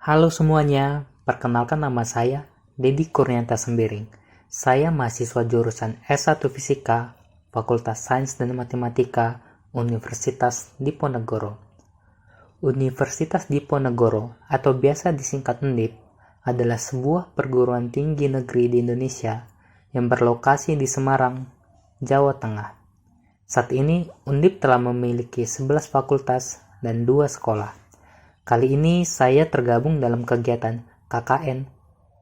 Halo semuanya, perkenalkan nama saya Dedi Kurnianta Sembiring. Saya mahasiswa jurusan S1 Fisika, Fakultas Sains dan Matematika, Universitas Diponegoro. Universitas Diponegoro atau biasa disingkat UNDIP adalah sebuah perguruan tinggi negeri di Indonesia yang berlokasi di Semarang, Jawa Tengah. Saat ini UNDIP telah memiliki 11 fakultas dan 2 sekolah. Kali ini saya tergabung dalam kegiatan KKN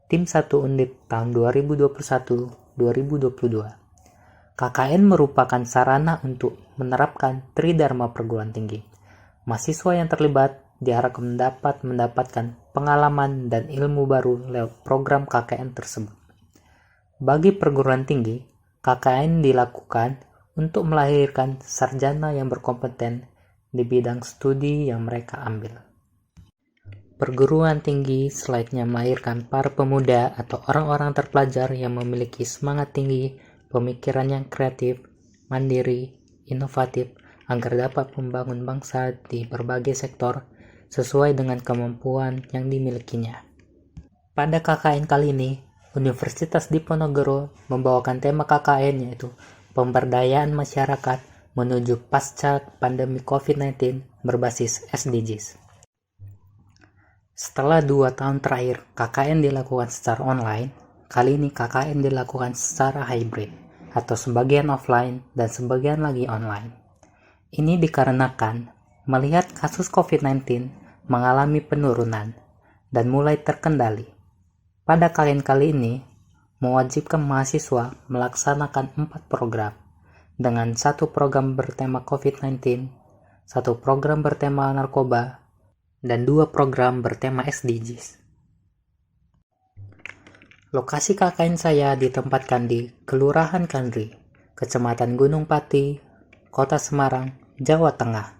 Tim 1 UNDIP tahun 2021-2022. KKN merupakan sarana untuk menerapkan Tridharma perguruan tinggi. Mahasiswa yang terlibat diharapkan mendapatkan pengalaman dan ilmu baru lewat program KKN tersebut. Bagi perguruan tinggi, KKN dilakukan untuk melahirkan sarjana yang berkompeten di bidang studi yang mereka ambil. Perguruan tinggi selayaknya melahirkan para pemuda atau orang-orang terpelajar yang memiliki semangat tinggi, pemikiran yang kreatif, mandiri, inovatif, agar dapat membangun bangsa di berbagai sektor sesuai dengan kemampuan yang dimilikinya. Pada KKN kali ini, Universitas Diponegoro membawakan tema KKN yaitu Pemberdayaan Masyarakat menuju pasca pandemi COVID-19 berbasis SDGs. Setelah 2 tahun terakhir KKN dilakukan secara online, kali ini KKN dilakukan secara hybrid atau sebagian offline dan sebagian lagi online. Ini dikarenakan melihat kasus COVID-19 mengalami penurunan dan mulai terkendali. Pada KKN kali ini, mewajibkan mahasiswa melaksanakan 4 program dengan 1 program bertema COVID-19, 1 program bertema narkoba, dan 2 program bertema SDGs. Lokasi KKN saya ditempatkan di Kelurahan Kandri, Kecamatan Gunung Pati, Kota Semarang, Jawa Tengah,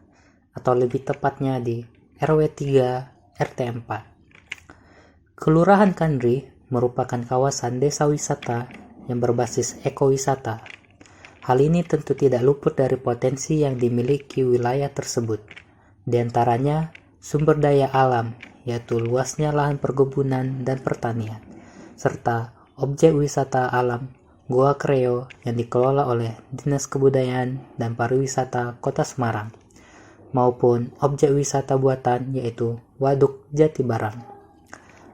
atau lebih tepatnya di RW 3 RT 4. Kelurahan Kandri merupakan kawasan desa wisata yang berbasis ekowisata. Hal ini tentu tidak luput dari potensi yang dimiliki wilayah tersebut, di antaranya sumber daya alam, yaitu luasnya lahan perkebunan dan pertanian, serta objek wisata alam Goa Kreo yang dikelola oleh Dinas Kebudayaan dan Pariwisata Kota Semarang, maupun objek wisata buatan yaitu Waduk Jatibarang.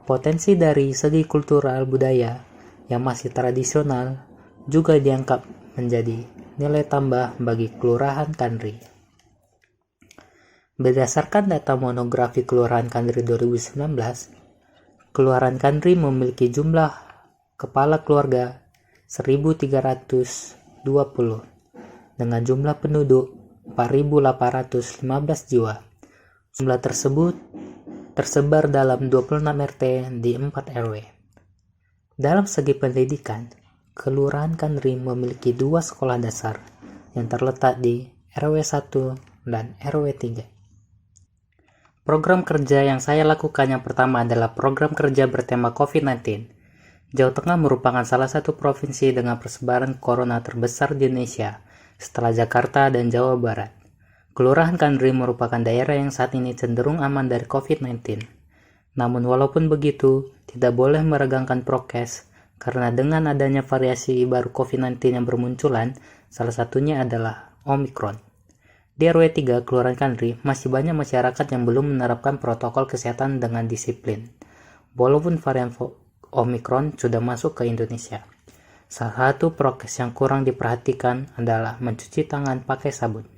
Potensi dari segi kultural budaya yang masih tradisional juga dianggap menjadi nilai tambah bagi Kelurahan Kandri. Berdasarkan data monografi Kelurahan Kandri 2019, Kelurahan Kandri memiliki jumlah kepala keluarga 1.320 dengan jumlah penduduk 4.815 jiwa. Jumlah tersebut tersebar dalam 26 RT di 4 RW. Dalam segi pendidikan, Kelurahan Kandri memiliki 2 sekolah dasar yang terletak di RW 1 dan RW 3. Program kerja yang saya lakukan yang pertama adalah program kerja bertema COVID-19. Jawa Tengah merupakan salah satu provinsi dengan persebaran corona terbesar di Indonesia setelah Jakarta dan Jawa Barat. Kelurahan Kandri merupakan daerah yang saat ini cenderung aman dari COVID-19. Namun walaupun begitu, tidak boleh meregangkan prokes karena dengan adanya variasi baru COVID-19 yang bermunculan, salah satunya adalah Omicron. Di RW 3 Kelurahan Kandri masih banyak masyarakat yang belum menerapkan protokol kesehatan dengan disiplin, walaupun varian Omicron sudah masuk ke Indonesia. Salah satu prokes yang kurang diperhatikan adalah mencuci tangan pakai sabun.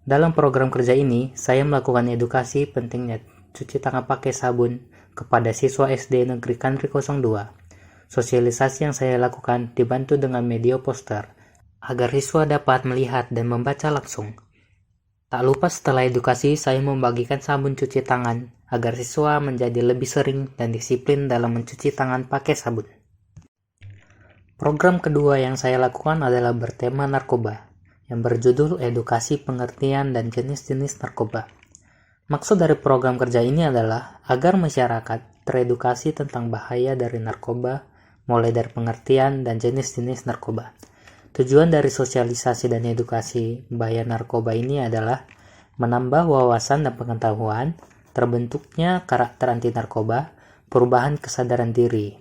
Dalam program kerja ini, saya melakukan edukasi pentingnya cuci tangan pakai sabun kepada siswa SD Negeri Kandri 02. Sosialisasi yang saya lakukan dibantu dengan media poster, agar siswa dapat melihat dan membaca langsung. Tak lupa setelah edukasi, saya membagikan sabun cuci tangan agar siswa menjadi lebih sering dan disiplin dalam mencuci tangan pakai sabun. Program kedua yang saya lakukan adalah bertema narkoba, yang berjudul Edukasi Pengertian dan Jenis-Jenis Narkoba. Maksud dari program kerja ini adalah agar masyarakat teredukasi tentang bahaya dari narkoba, mulai dari pengertian dan jenis-jenis narkoba. Tujuan dari sosialisasi dan edukasi bahaya narkoba ini adalah menambah wawasan dan pengetahuan terbentuknya karakter anti narkoba, perubahan kesadaran diri.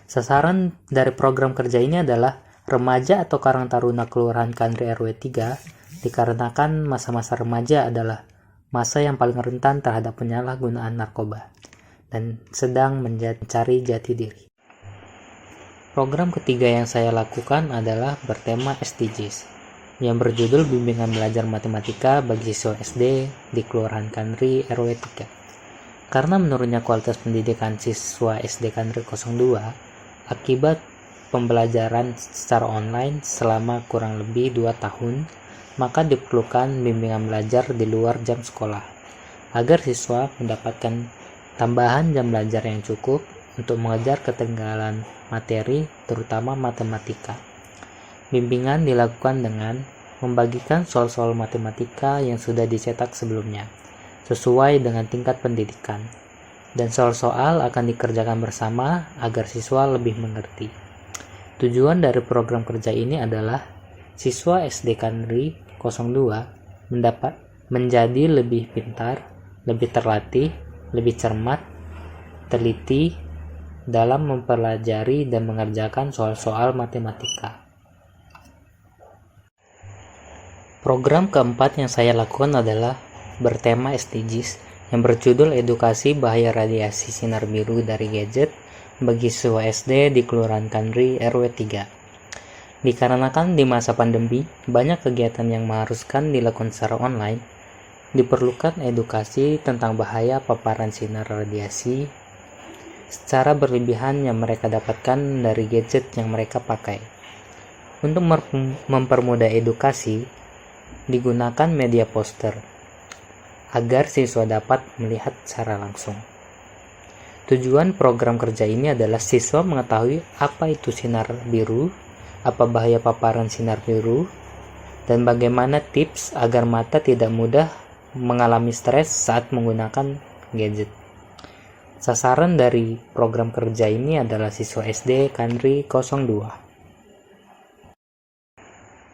Sasaran dari program kerja ini adalah remaja atau Karang Taruna Kelurahan Kandri RW 3, dikarenakan masa-masa remaja adalah masa yang paling rentan terhadap penyalahgunaan narkoba dan sedang mencari jati diri. Program ketiga yang saya lakukan adalah bertema SDGs, yang berjudul Bimbingan Belajar Matematika bagi siswa SD di Kelurahan Kandri RW 3. Karena menurunnya kualitas pendidikan siswa SD Kandri 02 akibat pembelajaran secara online selama kurang lebih 2 tahun, maka diperlukan bimbingan belajar di luar jam sekolah, agar siswa mendapatkan tambahan jam belajar yang cukup untuk mengejar ketinggalan materi, terutama matematika. Bimbingan dilakukan dengan membagikan soal-soal matematika yang sudah dicetak sebelumnya, sesuai dengan tingkat pendidikan, dan soal-soal akan dikerjakan bersama agar siswa lebih mengerti. Tujuan dari program kerja ini adalah siswa SD Kandri 02 menjadi lebih pintar, lebih terlatih, lebih cermat, teliti dalam mempelajari dan mengerjakan soal-soal matematika. Program keempat yang saya lakukan adalah bertema SDGs yang berjudul Edukasi Bahaya Radiasi Sinar Biru dari Gadget bagi siswa SD di Kelurahan Kandri RW 3. Dikarenakan di masa pandemi banyak kegiatan yang mengharuskan dilakukan secara online, diperlukan edukasi tentang bahaya paparan sinar radiasi secara berlebihan yang mereka dapatkan dari gadget yang mereka pakai. Untuk mempermudah edukasi, digunakan media poster agar siswa dapat melihat secara langsung. Tujuan program kerja ini adalah siswa mengetahui apa itu sinar biru, apa bahaya paparan sinar biru, dan bagaimana tips agar mata tidak mudah mengalami stres saat menggunakan gadget. Sasaran dari program kerja ini adalah siswa SD Kandri 02.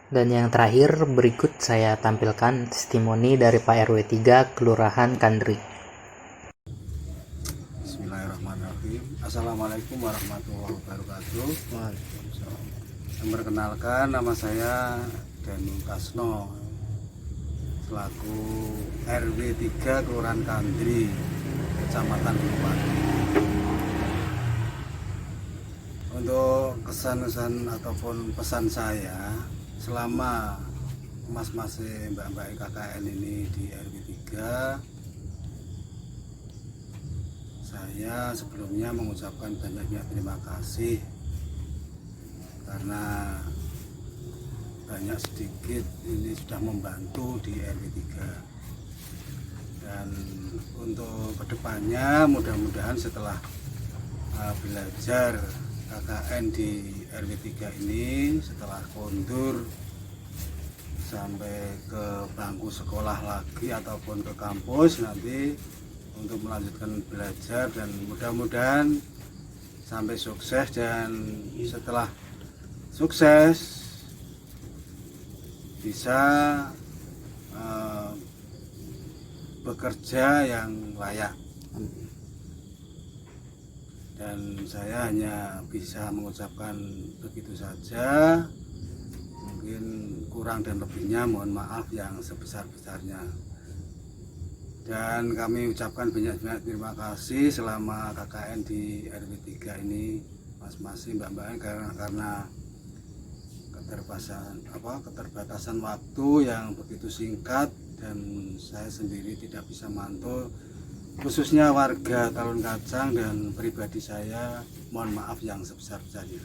Dan yang terakhir, berikut saya tampilkan testimoni dari Pak RW 3 Kelurahan Kandri. Bismillahirrahmanirrahim. Assalamualaikum warahmatullahi wabarakatuh. Perkenalkan, nama saya Danu Kasno, selaku RW 3 Kelurahan Kandri, Kecamatan Bupati. Untuk kesan-kesan ataupun pesan saya selama mas-mas mbak-mbak KKN ini di RW 3, saya sebelumnya mengucapkan banyak terima kasih karena banyak sedikit ini sudah membantu di RW 3. Dan untuk kedepannya mudah-mudahan setelah belajar KKN di RW 3 ini, setelah kondur sampai ke bangku sekolah lagi ataupun ke kampus nanti untuk melanjutkan belajar, dan mudah-mudahan sampai sukses, dan setelah sukses bisa bekerja yang layak. Dan saya hanya bisa mengucapkan begitu saja. Mungkin kurang dan lebihnya mohon maaf yang sebesar-besarnya. Dan kami ucapkan banyak-banyak terima kasih selama KKN di RW 3 ini, mas-mas mbak-mbak, karena keterbatasan waktu yang begitu singkat, dan saya sendiri tidak bisa mantul, khususnya warga Talun Kacang, dan pribadi saya mohon maaf yang sebesar-besarnya.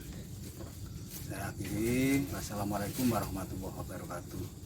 Saya akhiri. Wassalamualaikum warahmatullahi wabarakatuh.